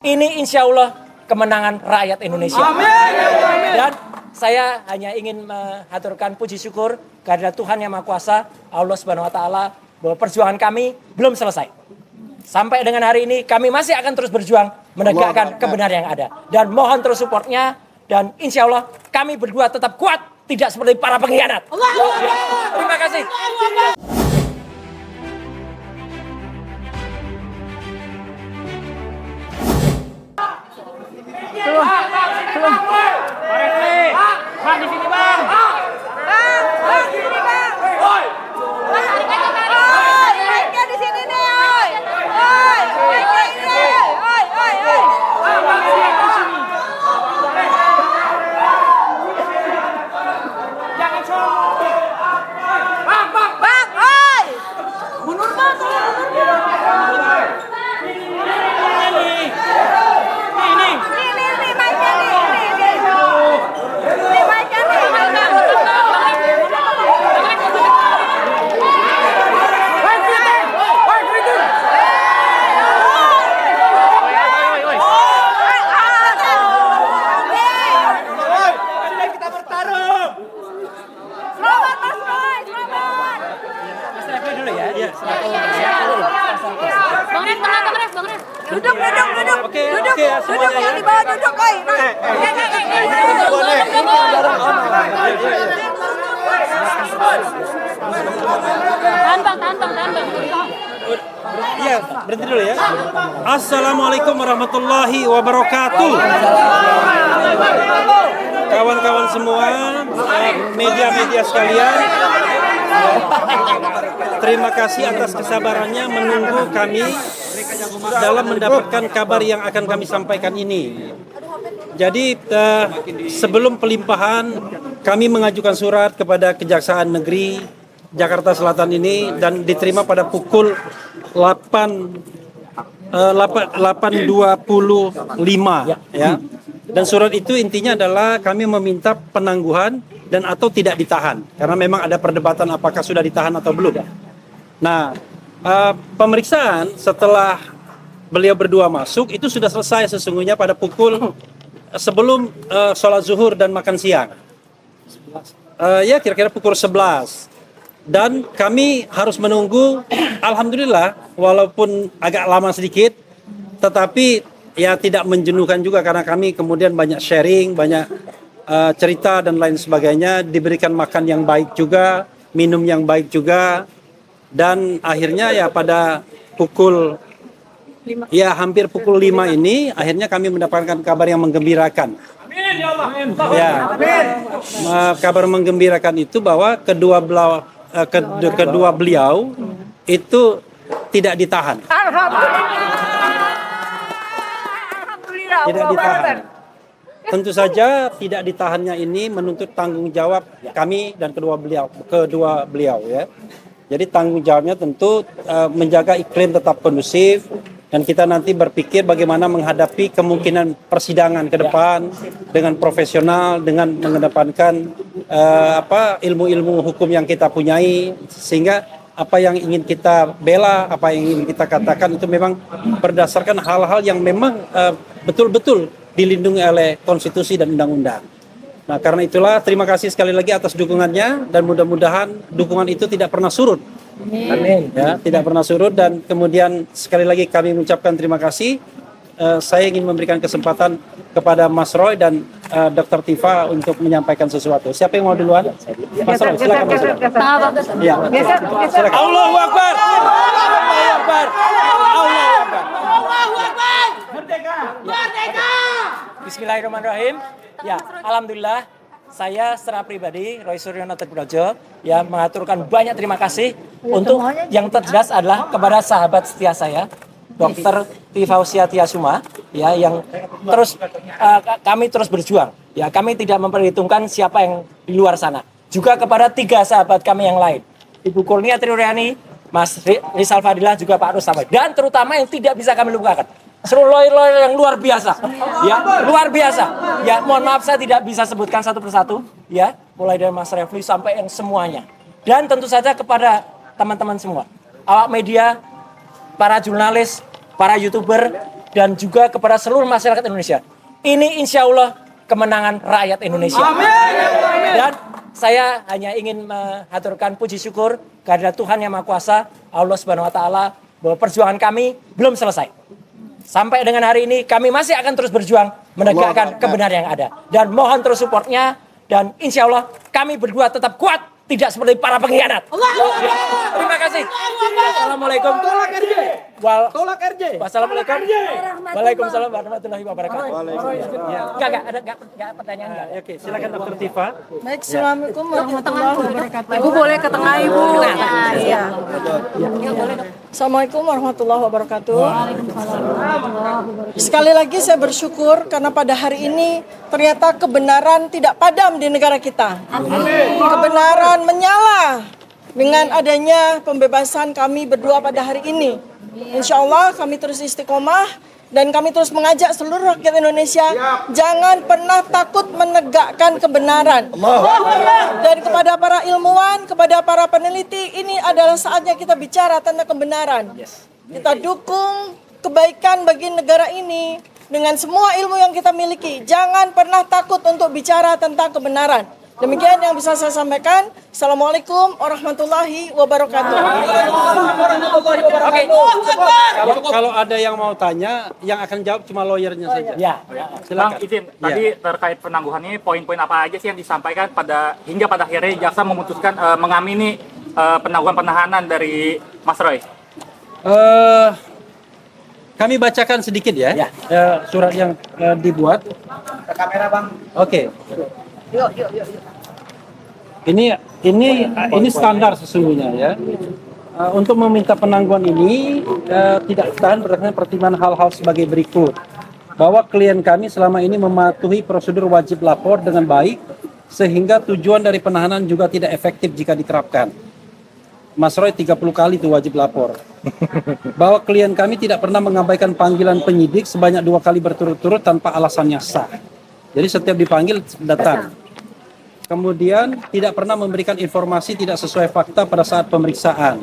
Ini insya Allah kemenangan rakyat Indonesia. Amin. Dan saya hanya ingin mengaturkan puji syukur kehadirat Tuhan Yang Maha Kuasa, Allah Subhanahu Wa Taala, bahwa perjuangan kami belum selesai. Sampai dengan hari ini kami masih akan terus berjuang menegakkan kebenaran yang ada. Dan mohon terus supportnya, dan insya Allah kami berdua tetap kuat, tidak seperti para pengkhianat. Terima kasih. Bang, di sini bang. Bang, di sini bang. Oi. Mic-nya di sini nih, oi. Oi, mic-nya ini. Oi. Jangan sombong. Bang. Bang, oi. Mundur bang. Ini. Nih, mic-nya nih. Nih, mic-nya nih. Kita bertarung. Selamat, Mas Roy, selamat. Mas Refli dulu ya. Iya. Bang Res. Duduk. Oke, Duduk semuanya yang ya. di bawah duduk, oi. Tahan bang. Iya, berhenti dulu ya. Assalamualaikum warahmatullahi wabarakatuh. Kawan-kawan semua, media-media sekalian, terima kasih atas kesabarannya menunggu kami dalam mendapatkan kabar yang akan kami sampaikan ini. Jadi sebelum pelimpahan, kami mengajukan surat kepada Kejaksaan Negeri Jakarta Selatan ini dan diterima pada pukul 8.25 ya. Dan surat itu intinya adalah kami meminta penangguhan dan atau tidak ditahan karena memang ada perdebatan apakah sudah ditahan atau belum. Nah, pemeriksaan setelah beliau berdua masuk itu sudah selesai sesungguhnya pada pukul sebelum sholat zuhur dan makan siang. Ya kira-kira pukul 11. Dan kami harus menunggu, alhamdulillah walaupun agak lama sedikit, tetapi ya tidak menjenuhkan juga karena kami kemudian banyak sharing, banyak cerita dan lain sebagainya, diberikan makan yang baik juga, minum yang baik juga, dan akhirnya ya pada pukul ya hampir pukul 5 ini akhirnya kami mendapatkan kabar yang menggembirakan. Amin ya Allah. Ya, kabar menggembirakan itu bahwa kedua beliau itu tidak ditahan. Alhamdulillah. Tidak ditahan. Tentu saja tidak ditahannya ini menuntut tanggung jawab kami dan kedua beliau ya. Jadi tanggung jawabnya tentu menjaga iklim tetap kondusif dan kita nanti berpikir bagaimana menghadapi kemungkinan persidangan ke depan dengan profesional, dengan mengedepankan ilmu-ilmu hukum yang kita punyai, sehingga apa yang ingin kita bela, apa yang ingin kita katakan itu memang berdasarkan hal-hal yang memang betul-betul dilindungi oleh konstitusi dan undang-undang. Nah, karena itulah terima kasih sekali lagi atas dukungannya dan mudah-mudahan dukungan itu tidak pernah surut. Amin. Ya, tidak pernah surut dan kemudian sekali lagi kami mengucapkan terima kasih. Saya ingin memberikan kesempatan kepada Mas Roy dan Dr. Tifa untuk menyampaikan sesuatu. Siapa yang mau duluan? Mas Roy, silakan Mas Roy. Ya. Silakan. Allahu Akbar. Allahu Akbar. Merdeka. Bismillahirrahmanirrahim. Ya, alhamdulillah saya secara pribadi Roy Suryono Triprojo ya mengaturkan banyak terima kasih untuk yang terjelas adalah kepada sahabat setia saya Dr. Tifausia Tiasuma ya yang terus kami terus berjuang. Ya, kami tidak memperhitungkan siapa yang di luar sana. Juga kepada 3 sahabat kami yang lain. Ibu Kurnia Triuryani, Mas Rizal Fadilah, juga Pak Rustamai. Dan terutama yang tidak bisa kami lupakan, seluruh lawyer yang luar biasa, ya luar biasa. Ya mohon maaf saya tidak bisa sebutkan satu persatu, ya mulai dari Mas Refli sampai yang semuanya. Dan tentu saja kepada teman-teman semua, awak media, para jurnalis, para YouTuber, dan juga kepada seluruh masyarakat Indonesia. Ini insya Allah kemenangan rakyat Indonesia. Dan saya hanya ingin mengaturkan puji syukur kehadirat Tuhan Yang Maha Kuasa, Allah Subhanahu wa taala, bahwa perjuangan kami belum selesai. Sampai dengan hari ini kami masih akan terus berjuang menegakkan kebenaran yang ada. Dan mohon terus supportnya, dan insya Allah kami berdua tetap kuat, tidak seperti para pengkhianat. Terima kasih. Assalamualaikum. Tolak RJ. Wassalamualaikum. Waalaikumsalam warahmatullahi wabarakatuh. Enggak pertanyaan enggak. Oke, silakan Dr. Tifa. Baik, assalamualaikum warahmatullahi wabarakatuh. Ibu boleh ke tengah, Ibu. Iya. Assalamualaikum warahmatullahi wabarakatuh. Sekali lagi saya bersyukur karena pada hari ini ternyata kebenaran tidak padam di negara kita. Kebenaran menyala dengan adanya pembebasan kami berdua pada hari ini. Insya Allah kami terus istiqomah dan kami terus mengajak seluruh rakyat Indonesia jangan pernah takut menegakkan kebenaran. Dan kepada para ilmuwan, kepada para peneliti, ini adalah saatnya kita bicara tentang kebenaran. Kita dukung kebaikan bagi negara ini dengan semua ilmu yang kita miliki. Jangan pernah takut untuk bicara tentang kebenaran. Demikian yang bisa saya sampaikan. Assalamualaikum warahmatullahi wabarakatuh. Oke. Kalau ada yang mau tanya, yang akan jawab cuma lawyernya saja. Ya. Silakan. Bang, izin, tadi terkait penangguhan ini poin-poin apa aja sih yang disampaikan hingga pada akhirnya jaksa memutuskan mengamini penangguhan penahanan dari Mas Roy? Kami bacakan sedikit ya, surat yang dibuat. Ke kamera, Bang. Oke. Ini standar sesungguhnya ya. Untuk meminta penangguhan ini tidak ditahan berdasarkan pertimbangan hal-hal sebagai berikut. Bahwa klien kami selama ini mematuhi prosedur wajib lapor dengan baik sehingga tujuan dari penahanan juga tidak efektif jika diterapkan. Mas Roy 30 kali itu wajib lapor. Bahwa klien kami tidak pernah mengabaikan panggilan penyidik sebanyak 2 kali berturut-turut tanpa alasannya sah. Jadi setiap dipanggil datang. Kemudian tidak pernah memberikan informasi tidak sesuai fakta pada saat pemeriksaan.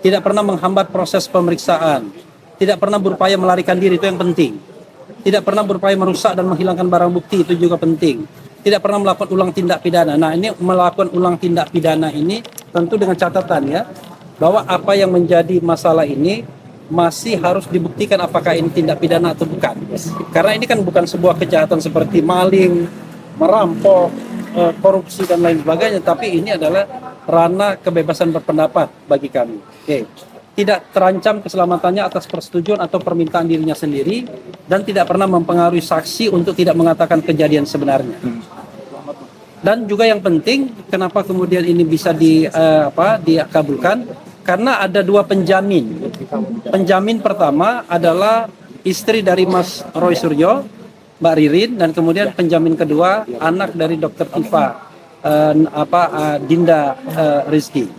Tidak pernah menghambat proses pemeriksaan. Tidak pernah berupaya melarikan diri, itu yang penting. Tidak pernah berupaya merusak dan menghilangkan barang bukti, itu juga penting. Tidak pernah melakukan ulang tindak pidana. Nah, ini melakukan ulang tindak pidana ini tentu dengan catatan ya, bahwa apa yang menjadi masalah ini masih harus dibuktikan apakah ini tindak pidana atau bukan. Karena ini kan bukan sebuah kejahatan seperti maling, merampok, korupsi dan lain sebagainya, tapi ini adalah ranah kebebasan berpendapat bagi kami. Oke. Tidak terancam keselamatannya atas persetujuan atau permintaan dirinya sendiri dan tidak pernah mempengaruhi saksi untuk tidak mengatakan kejadian sebenarnya. Dan juga yang penting, kenapa kemudian ini bisa dikabulkan? Karena ada 2 penjamin. Penjamin pertama adalah istri dari Mas Roy Suryo, Mbak Ririn, dan kemudian penjamin kedua anak dari Dr. Tifa, Dinda Rizky.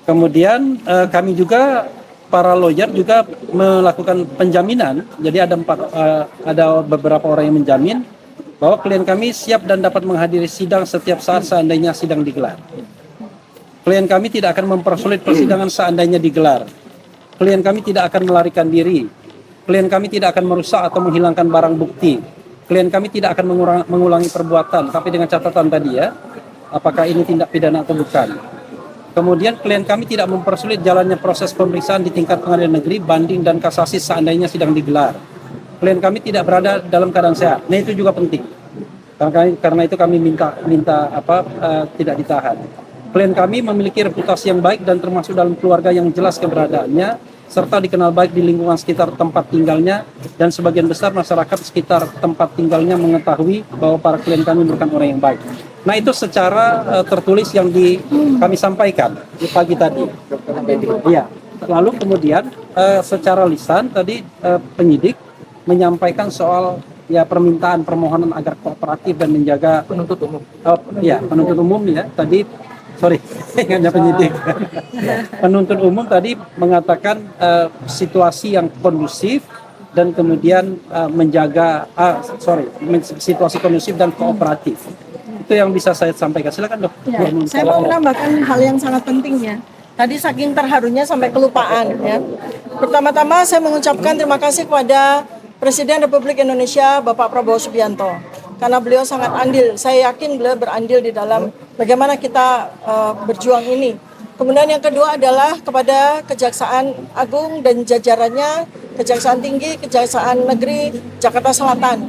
Kemudian kami juga para lawyer juga melakukan penjaminan. Jadi ada beberapa orang yang menjamin bahwa klien kami siap dan dapat menghadiri sidang setiap saat seandainya sidang digelar. Klien kami tidak akan mempersulit persidangan seandainya digelar. Klien kami tidak akan melarikan diri. Klien kami tidak akan merusak atau menghilangkan barang bukti. Klien kami tidak akan mengulangi perbuatan, tapi dengan catatan tadi ya, apakah ini tindak pidana atau bukan. Kemudian klien kami tidak mempersulit jalannya proses pemeriksaan di tingkat pengadilan negeri, banding dan kasasi seandainya sidang digelar. Klien kami tidak berada dalam keadaan sehat. Nah, itu juga penting. Karena itu kami minta tidak ditahan. Klien kami memiliki reputasi yang baik dan termasuk dalam keluarga yang jelas keberadaannya, serta dikenal baik di lingkungan sekitar tempat tinggalnya, dan sebagian besar masyarakat sekitar tempat tinggalnya mengetahui bahwa para klien kami merupakan orang yang baik. Nah, itu secara tertulis yang kami sampaikan di pagi tadi. Iya. Lalu kemudian secara lisan tadi penyidik menyampaikan soal permintaan permohonan agar kooperatif dan menjaga penuntut umum. Penuntut umum ya tadi. Sorry, hanya penyidik. Penuntut umum tadi mengatakan situasi yang kondusif dan kemudian menjaga situasi kondusif dan kooperatif. Itu yang bisa saya sampaikan. Silakan, Dok. Ya, saya mau menambahkan hal yang sangat penting ya. Tadi saking terharunya sampai kelupaan ya. Pertama-tama saya mengucapkan terima kasih kepada Presiden Republik Indonesia Bapak Prabowo Subianto karena beliau sangat andil. Saya yakin beliau berandil di dalam bagaimana kita berjuang ini. Kemudian yang kedua adalah kepada Kejaksaan Agung dan jajarannya, Kejaksaan Tinggi, Kejaksaan Negeri Jakarta Selatan.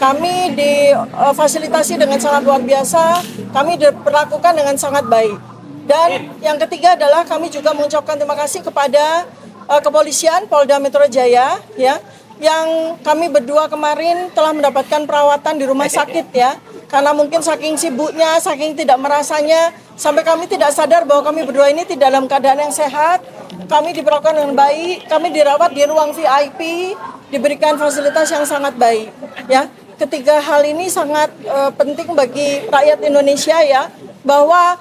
Kami difasilitasi dengan sangat luar biasa, kami diperlakukan dengan sangat baik. Dan yang ketiga adalah kami juga mengucapkan terima kasih kepada kepolisian Polda Metro Jaya, ya, yang kami berdua kemarin telah mendapatkan perawatan di rumah sakit, ya, karena mungkin saking sibuknya, saking tidak merasanya, sampai kami tidak sadar bahwa kami berdua ini tidak dalam keadaan yang sehat. Kami diperlakukan dengan baik, kami dirawat di ruang VIP, diberikan fasilitas yang sangat baik, ya. Ketiga hal ini sangat penting bagi rakyat Indonesia, ya, bahwa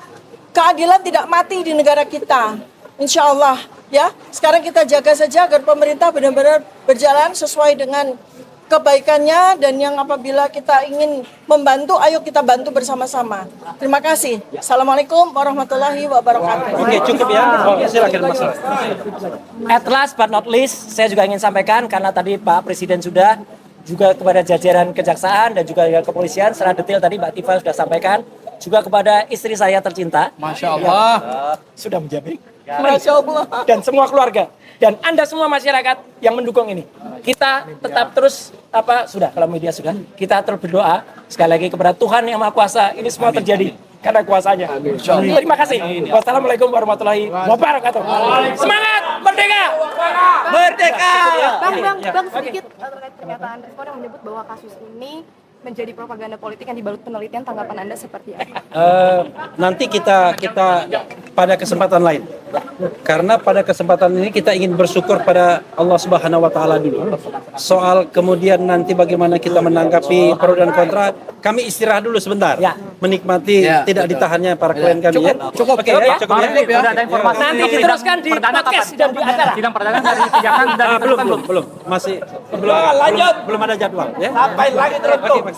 keadilan tidak mati di negara kita, insya Allah, ya. Sekarang kita jaga saja agar pemerintah benar-benar berjalan sesuai dengan kebaikannya, dan yang apabila kita ingin membantu, ayo kita bantu bersama-sama. Terima kasih. Assalamualaikum warahmatullahi wabarakatuh. Oke, cukup ya. Silakan Mas. At last but not least, saya juga ingin sampaikan karena tadi Pak Presiden sudah juga kepada jajaran kejaksaan dan juga kepolisian secara detail tadi Mbak Tifa sudah sampaikan, juga kepada istri saya tercinta. Masya Allah. Sudah menjamin. Masya Allah. Dan semua keluarga dan Anda semua masyarakat yang mendukung ini. Kita tetap terus kalau media sudah, kita terus berdoa sekali lagi kepada Tuhan Yang Maha Kuasa, ini semua terjadi karena kuasanya. Terima kasih. Wassalamualaikum warahmatullahi wabarakatuh. Semangat merdeka. Merdeka. Bang, sedikit terkait pernyataan Respon yang menyebut bahwa kasus ini menjadi propaganda politik yang dibalut penelitian, tanggapan Anda seperti apa? Nanti kita pada kesempatan lain. Karena pada kesempatan ini kita ingin bersyukur pada Allah Subhanahu wa taala dulu. Soal kemudian nanti bagaimana kita menanggapi pro dan kontra, kami istirahat dulu sebentar. Ya. Menikmati tidak ditahannya para klien kami ya. Cukup. Oke, ya, cukup ya. Udah ada informasi. Nanti diteruskan di podcast dan di acara. Sidang perdana dari kejaksaan dan Belum. Masih belum ada jadwal ya. Sampai lagi terus.